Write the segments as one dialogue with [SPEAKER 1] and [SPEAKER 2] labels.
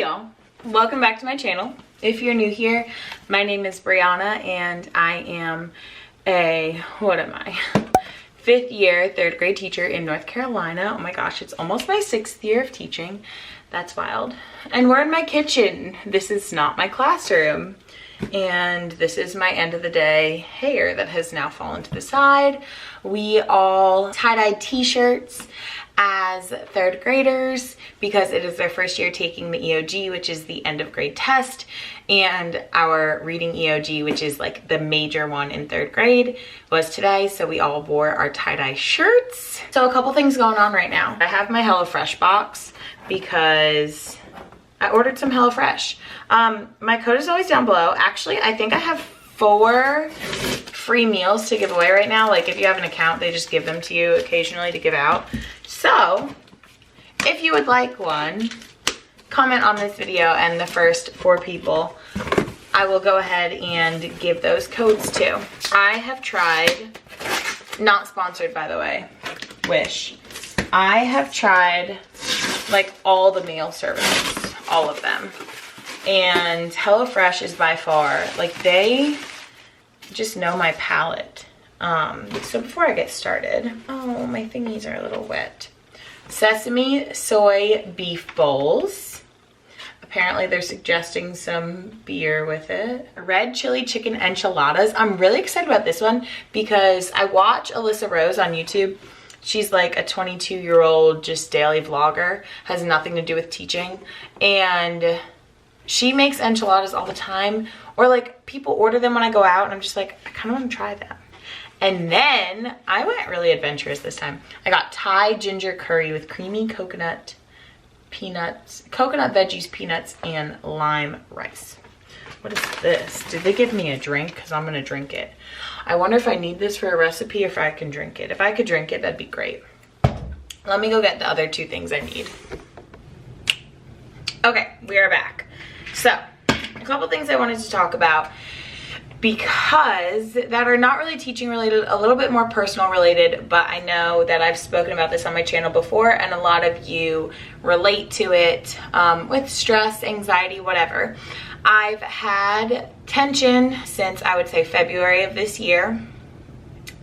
[SPEAKER 1] Hey y'all, welcome back to my channel. If you're new here, my name is Brianna and I am a, fifth year, third grade teacher in North Carolina. Oh my gosh, it's almost my 6th year of teaching. That's wild. And we're in my kitchen. This is not my classroom. And this is my end of the day hair that has now fallen to the side. We all tie-dyed t-shirts as third graders because it is their first year taking the EOG, which is the end of grade test, and our reading EOG, which is like the major one in third grade, was today. So we all wore our tie-dye shirts. So a couple things going on right now. I have my HelloFresh box because I ordered some HelloFresh. My code is always down below. Actually, I think I have 4 free meals to give away right now. Like if you have an account, they just give them to you occasionally to give out. So if you would like one, comment on this video and the first 4 people I will go ahead and give those codes to. I have tried, not sponsored by the way, Wish. I have tried like all the meal services, all of them. And HelloFresh is by far, like they just know my palate. So before I get started, oh, my thingies are a little wet. Sesame soy beef bowls. Apparently they're suggesting some beer with it. Red chili chicken enchiladas. I'm really excited about this one because I watch Alyssa Rose on YouTube. She's like a 22-year-old just daily vlogger, has nothing to do with teaching. And she makes enchiladas all the time, or like people order them when I go out and I'm just like, I kind of want to try them. And then I went really adventurous this time. I got Thai ginger curry with creamy coconut peanuts, coconut veggies, peanuts, and lime rice. What is this? Did they give me a drink? Because I'm going to drink it. I wonder if I need this for a recipe or if I can drink it. If I could drink it, that'd be great. Let me go get the other 2 things I need. Okay, we are back. So, a couple things I wanted to talk about because that are not really teaching related, a little bit more personal related, but I know that I've spoken about this on my channel before and a lot of you relate to it with stress, anxiety, whatever. I've had tension since I would say February of this year.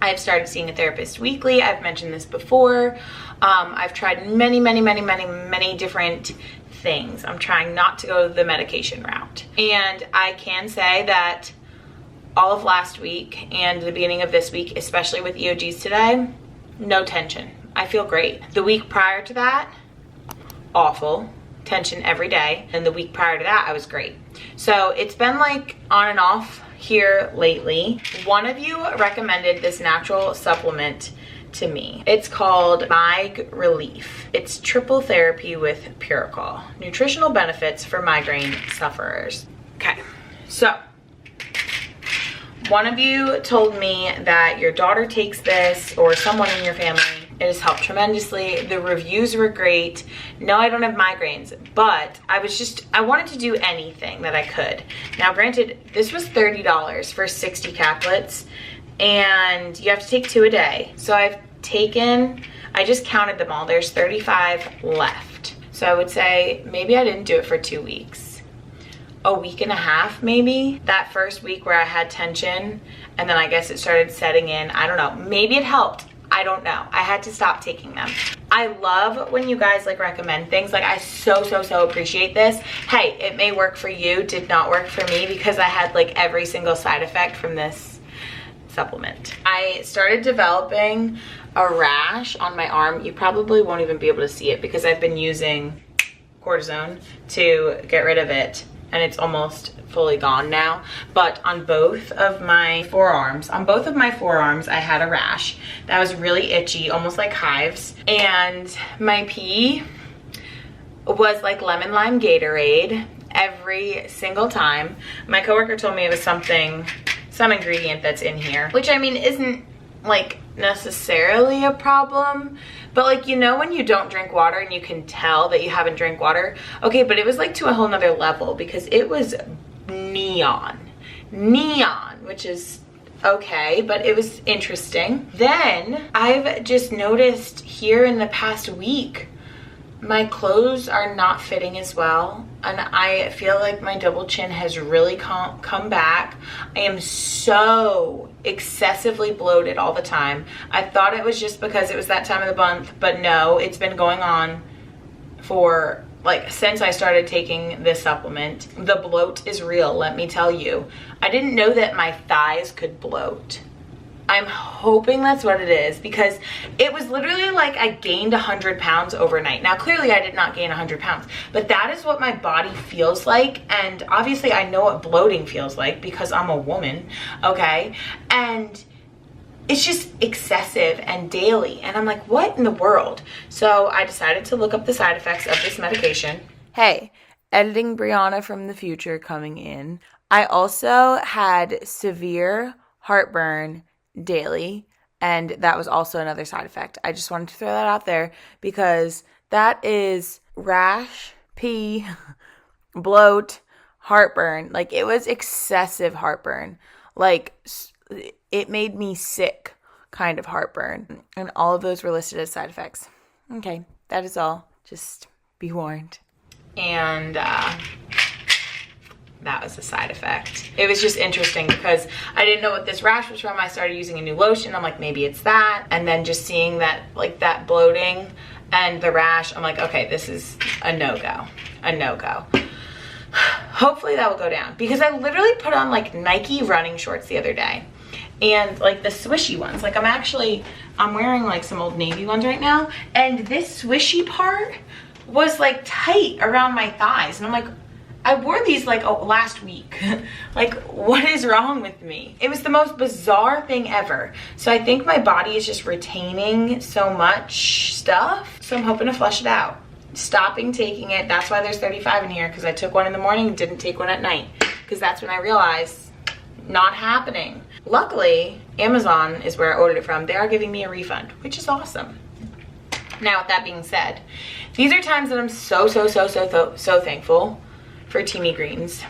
[SPEAKER 1] I've started seeing a therapist weekly. I've mentioned this before. I've tried many different things. I'm trying not to go the medication route. And I can say that all of last week and the beginning of this week, especially with EOGs today, no tension. I feel great. The week prior to that, awful. Tension every day. And the week prior to that, I was great. So it's been like on and off here lately. One of you recommended this natural supplement to me. It's called Mig Relief. It's triple therapy with Puricol. Nutritional benefits for migraine sufferers. Okay, so one of you told me that your daughter takes this or someone in your family. It has helped tremendously. The reviews were great. No, I don't have migraines, but I wanted to do anything that I could. Now, granted, this was $30 for 60 caplets, and you have to take 2 a day. So I just counted them all. There's 35 left. So I would say maybe I didn't do it for 2 weeks. A week and a half, maybe. That first week where I had tension, and then I guess it started setting in. I don't know. Maybe it helped. I don't know. I had to stop taking them. I love when you guys like recommend things. Like I so appreciate this. Hey, it may work for you. Did not work for me because I had like every single side effect from this supplement. I started developing a rash on my arm. You probably won't even be able to see it because I've been using cortisone to get rid of it. And it's almost fully gone now. But on both of my forearms, I had a rash that was really itchy, almost like hives. And my pee was like lemon lime Gatorade every single time. My coworker told me it was some ingredient that's in here, which I mean isn't like necessarily a problem, but like, you know, when you don't drink water and you can tell that you haven't drank water. Okay, but it was like to a whole nother level because it was neon, which is okay, but it was interesting. Then I've just noticed here in the past week my clothes are not fitting as well, and I feel like my double chin has really come back. I am so excessively bloated all the time. I thought it was just because it was that time of the month, but no, it's been going on for like since I started taking this supplement. The bloat is real, let me tell you. I didn't know that my thighs could bloat. I'm hoping that's what it is, because it was literally like I gained 100 pounds overnight. Now, clearly I did not gain 100 pounds, but that is what my body feels like. And obviously I know what bloating feels like because I'm a woman, okay? And it's just excessive and daily. And I'm like, what in the world? So I decided to look up the side effects of this medication. Hey, editing Brianna from the future coming in. I also had severe heartburn daily, and that was also another side effect. I just wanted to throw that out there because that is rash, pee, bloat, heartburn. Like, it was excessive heartburn. Like, it made me sick kind of heartburn, and all of those were listed as side effects. Okay, that is all. Just be warned. And that was a side effect. It was just interesting because I didn't know what this rash was from. I started using a new lotion. I'm like, maybe it's that. And then just seeing that, like, that bloating and the rash, I'm like, okay, this is a no-go. A no-go. Hopefully that will go down, because I literally put on like Nike running shorts the other day, and like the swishy ones. Like, I'm wearing like some Old Navy ones right now, and this swishy part was like tight around my thighs, and I'm like, I wore these like last week. Like, what is wrong with me? It was the most bizarre thing ever. So I think my body is just retaining so much stuff. So I'm hoping to flush it out. Stopping taking it. That's why there's 35 in here, because I took one in the morning and didn't take one at night, because that's when I realized not happening. Luckily, Amazon is where I ordered it from. They are giving me a refund, which is awesome. Now, with that being said, these are times that I'm so thankful for Teami Greens.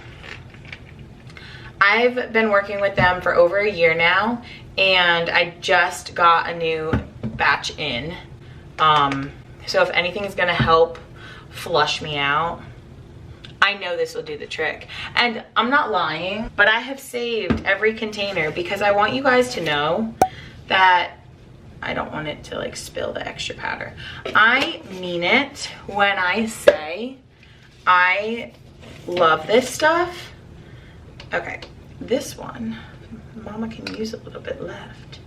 [SPEAKER 1] I've been working with them for over a year now, and I just got a new batch in. So if anything is gonna help flush me out, I know this will do the trick. And I'm not lying, but I have saved every container because I want you guys to know that I don't want it to like spill the extra powder. I mean it when I say I love this stuff. Okay, this one, Mama can use a little bit left.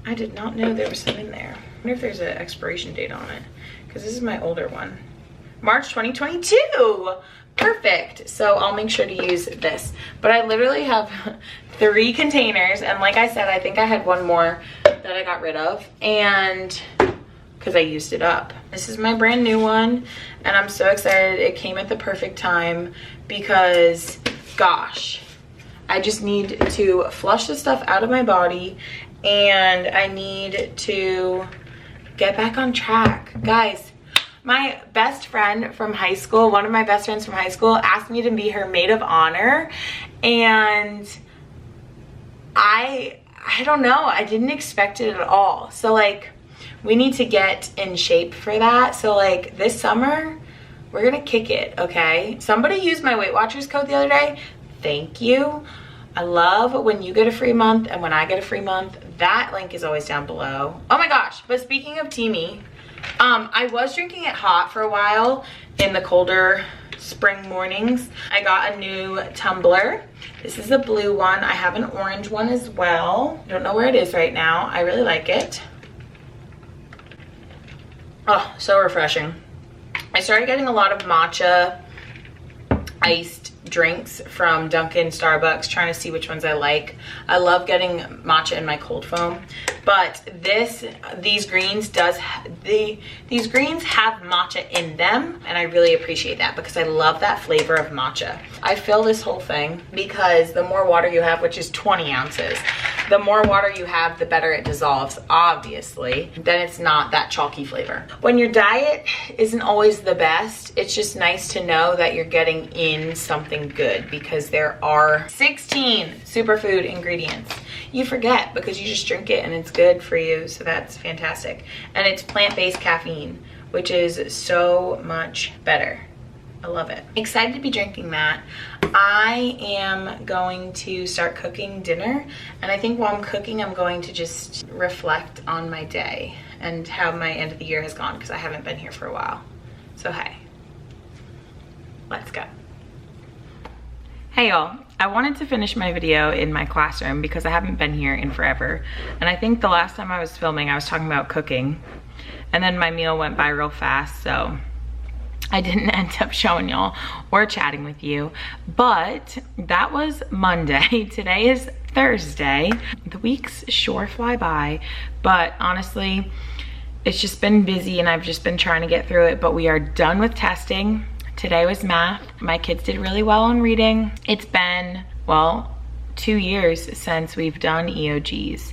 [SPEAKER 1] I did not know there was some in there. I wonder if there's an expiration date on it, because this is my older one. March 2022. Perfect. So I'll make sure to use this. But I literally have 3 containers, and like I said, I think I had one more that I got rid of, and because I used it up. This is my brand new one, and I'm so excited. It came at the perfect time because, gosh, I just need to flush the stuff out of my body, and I need to get back on track. Guys, my best friend from high school, one of my best friends from high school, asked me to be her maid of honor, and I don't know, I didn't expect it at all. So like, we need to get in shape for that. So like this summer, we're gonna kick it, okay? Somebody used my Weight Watchers code the other day. Thank you. I love when you get a free month and when I get a free month. That link is always down below. Oh my gosh, but speaking of Teami, I was drinking it hot for a while in the colder spring mornings. I got a new tumbler. This is a blue one. I have an orange one as well. I don't know where it is right now. I really like it. Oh, so refreshing. I started getting a lot of matcha iced drinks from Dunkin', Starbucks, trying to see which ones I like. I love getting matcha in my cold foam, but these greens these greens have matcha in them, and I really appreciate that because I love that flavor of matcha. I fill this whole thing because the more water you have, which is 20 ounces, the more water you have, the better it dissolves, obviously. Then it's not that chalky flavor. When your diet isn't always the best, it's just nice to know that you're getting in something good, because there are 16 superfood ingredients. You forget because you just drink it and it's good for you, so that's fantastic. And it's plant-based caffeine, which is so much better. I love it. Excited to be drinking that. I am going to start cooking dinner, and I think while I'm cooking, I'm going to just reflect on my day and how my end of the year has gone, because I haven't been here for a while. So hey, let's go. Hey y'all, I wanted to finish my video in my classroom because I haven't been here in forever. And I think the last time I was filming, I was talking about cooking, and then my meal went by real fast, so I didn't end up showing y'all or chatting with you. But that was Monday. Today is Thursday. The weeks sure fly by, but honestly, it's just been busy and I've just been trying to get through it, but we are done with testing. Today was math. My kids did really well on reading. It's been, well, 2 years since we've done EOGs,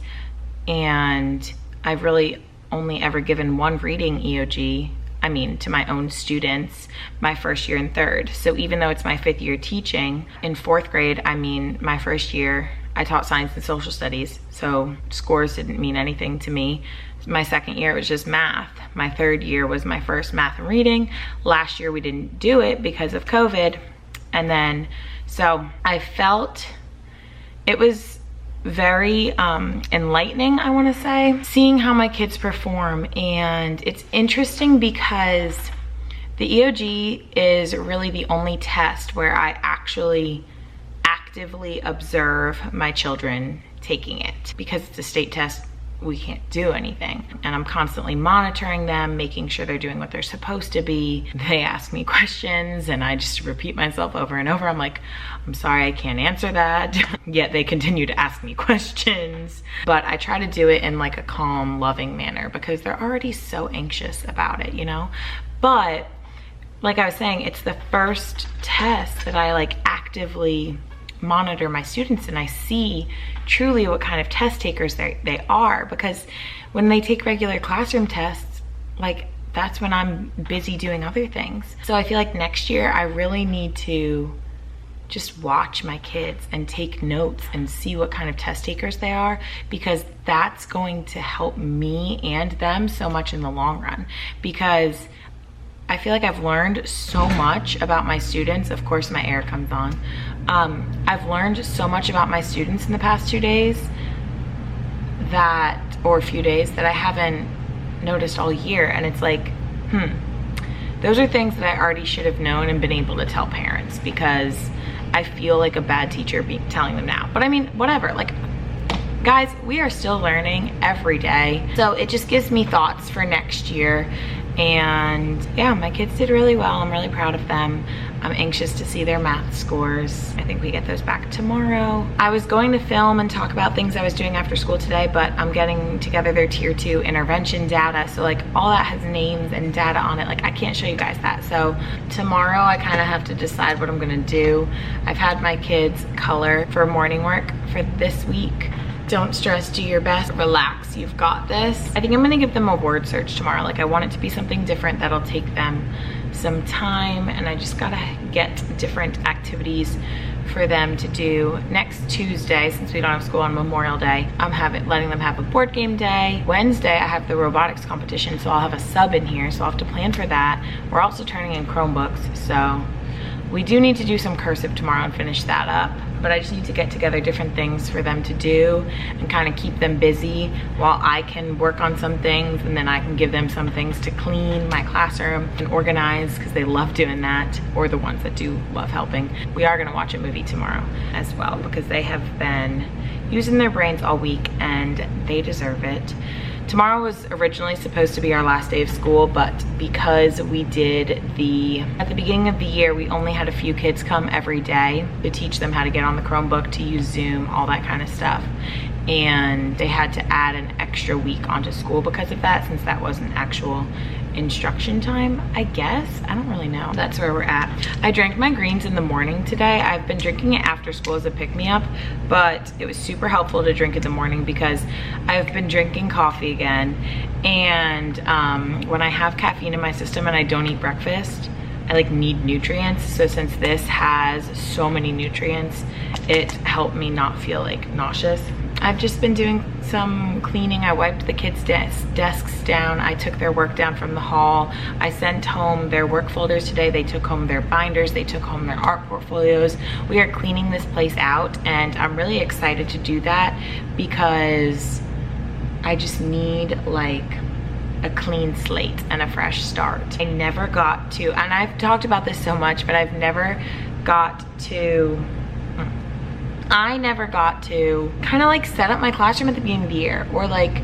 [SPEAKER 1] and I've really only ever given one reading EOG, I mean, to my own students, my first year in third. So even though it's my 5th year teaching, in 4th grade, I mean, my first year, I taught science and social studies, so scores didn't mean anything to me. My 2nd year, it was just math. My 3rd year was my first math and reading. Last year, we didn't do it because of COVID. And then, so I felt it was very enlightening, I wanna say, seeing how my kids perform. And it's interesting because the EOG is really the only test where I actually actively observe my children taking it. Because it's a state test, we can't do anything. And I'm constantly monitoring them, making sure they're doing what they're supposed to be. They ask me questions and I just repeat myself over and over. I'm like, I'm sorry, I can't answer that. Yet they continue to ask me questions. But I try to do it in like a calm, loving manner because they're already so anxious about it, you know? But like I was saying, it's the first test that I like actively monitor my students and I see truly what kind of test takers they are, because when they take regular classroom tests, like that's when I'm busy doing other things. So I feel like next year I really need to just watch my kids and take notes and see what kind of test takers they are, because that's going to help me and them so much in the long run. Because I feel like I've learned so much about my students. Of course, my air comes on. I've learned so much about my students in the past 2 days or a few days that I haven't noticed all year. And it's like, those are things that I already should have known and been able to tell parents, because I feel like a bad teacher telling them now. But I mean, whatever, like, guys, we are still learning every day. So it just gives me thoughts for next year. And yeah, my kids did really well. I'm really proud of them. I'm anxious to see their math scores. I think we get those back tomorrow. I was going to film and talk about things I was doing after school today, but I'm getting together their tier 2 intervention data. So like all that has names and data on it. Like I can't show you guys that. So tomorrow I kind of have to decide what I'm gonna do. I've had my kids color for morning work for this week. Don't stress, do your best, relax, you've got this. I think I'm gonna give them a word search tomorrow. Like I want it to be something different that'll take them some time, and I just gotta get different activities for them to do. Next Tuesday, since we don't have school on Memorial Day, I'm letting them have a board game day. Wednesday, I have the robotics competition, so I'll have a sub in here, so I'll have to plan for that. We're also turning in Chromebooks, so we do need to do some cursive tomorrow and finish that up. But I just need to get together different things for them to do and kind of keep them busy while I can work on some things, and then I can give them some things to clean my classroom and organize, because they love doing that, or the ones that do love helping. We are gonna watch a movie tomorrow as well, because they have been using their brains all week and they deserve it. Tomorrow was originally supposed to be our last day of school, but because we did at the beginning of the year, we only had a few kids come every day to teach them how to get on the Chromebook, to use Zoom, all that kind of stuff. And they had to add an extra week onto school because of that, since that wasn't actual instruction time, I guess. I don't really know. That's where we're at. I drank my greens in the morning today. I've been drinking it after school as a pick-me-up, but it was super helpful to drink in the morning because I've been drinking coffee again. And when I have caffeine in my system and I don't eat breakfast, I like need nutrients. So since this has so many nutrients, it helped me not feel like nauseous. I've just been doing some cleaning. I wiped the kids' desks down. I took their work down from the hall. I sent home their work folders today. They took home their binders. They took home their art portfolios. We are cleaning this place out, and I'm really excited to do that because I just need like a clean slate and a fresh start. I never got to, and I've talked about this so much, but I never got to kind of like set up my classroom at the beginning of the year, or like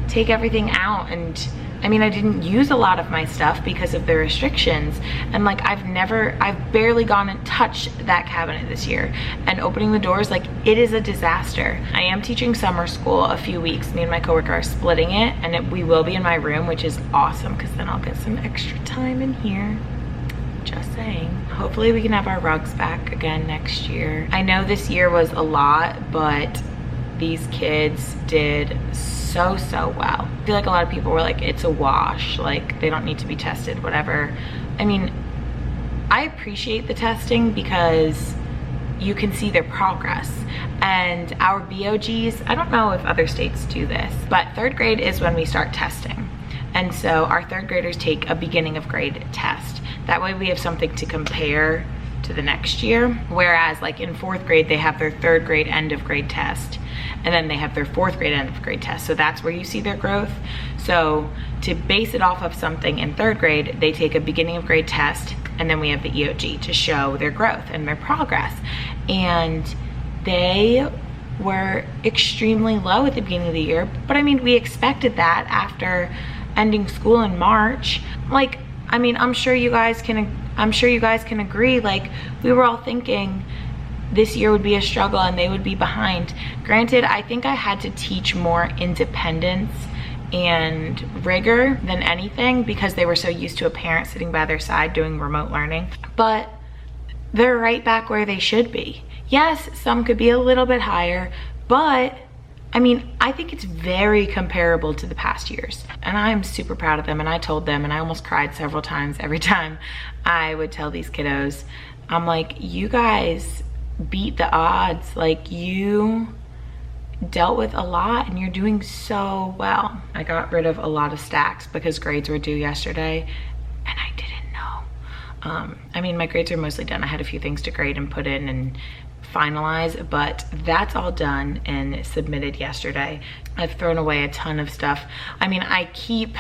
[SPEAKER 1] take everything out. And I mean, I didn't use a lot of my stuff because of the restrictions, and like I've barely gone and touched that cabinet this year, and opening the doors, like it is a disaster. I am teaching summer school a few weeks. Me and my coworker are splitting it, and we will be in my room, which is awesome because then I'll get some extra time in here. Just saying. Hopefully we can have our rugs back again next year. I know this year was a lot, but these kids did so well. I feel like a lot of people were like, it's a wash, like they don't need to be tested, whatever. I mean, I appreciate the testing because you can see their progress. And our BOGs, I don't know if other states do this, but 3rd grade is when we start testing. And so our 3rd graders take a beginning of grade test. That way we have something to compare to the next year. Whereas like in 4th grade, they have their 3rd grade end of grade test. And then they have their 4th grade end of grade test. So that's where you see their growth. So to base it off of something in 3rd grade, they take a beginning of grade test, and then we have the EOG to show their growth and their progress. And they were extremely low at the beginning of the year. But I mean, we expected that after ending school in March. Like, I mean, I'm sure you guys can agree, like we were all thinking this year would be a struggle and they would be behind. Granted, I think I had to teach more independence and rigor than anything because they were so used to a parent sitting by their side doing remote learning, but they're right back where they should be. Yes, some could be a little bit higher, but I mean, I think it's very comparable to the past years, and I'm super proud of them. And I told them, and I almost cried several times every time I would tell these kiddos, I'm like, you guys beat the odds. Like, you dealt with a lot and you're doing so well. I got rid of a lot of stacks because grades were due yesterday and I didn't know. I mean, my grades are mostly done. I had a few things to grade and put in and finalize, but that's all done and submitted yesterday. I've thrown away a ton of stuff. I mean, I keep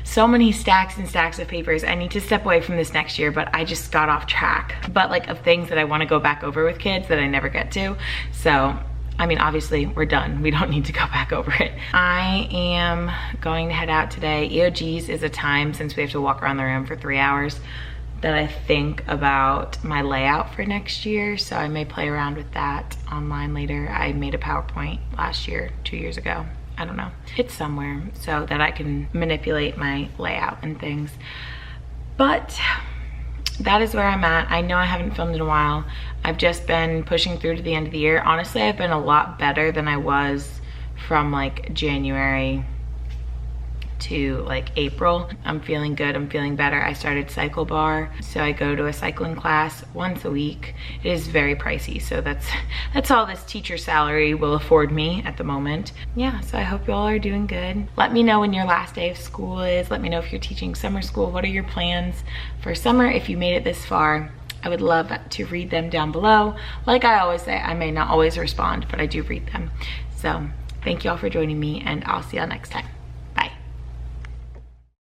[SPEAKER 1] so many stacks and stacks of papers. I need to step away from this next year, but I just got off track. But like of things that I want to go back over with kids that I never get to. So I mean, obviously we're done. We don't need to go back over it. I am going to head out today. EOGs is a time, since we have to walk around the room for 3 hours, that I think about my layout for next year. So I may play around with that online later. I made a PowerPoint last year, 2 years ago. I don't know. It's somewhere so that I can manipulate my layout and things. But that is where I'm at. I know I haven't filmed in a while. I've just been pushing through to the end of the year. Honestly, I've been a lot better than I was from like January to like April. I'm feeling good. I'm feeling better. I started Cycle Bar, so I go to a cycling class once a week. It is very pricey, so that's all this teacher salary will afford me at the moment. Yeah, so I hope you all are doing good. Let me know when your last day of school is. Let me know if you're teaching summer school. What are your plans for summer? If you made it this far, I would love to read them down below. Like I always say, I may not always respond, but I do read them. So thank you all for joining me, and I'll see y'all next time.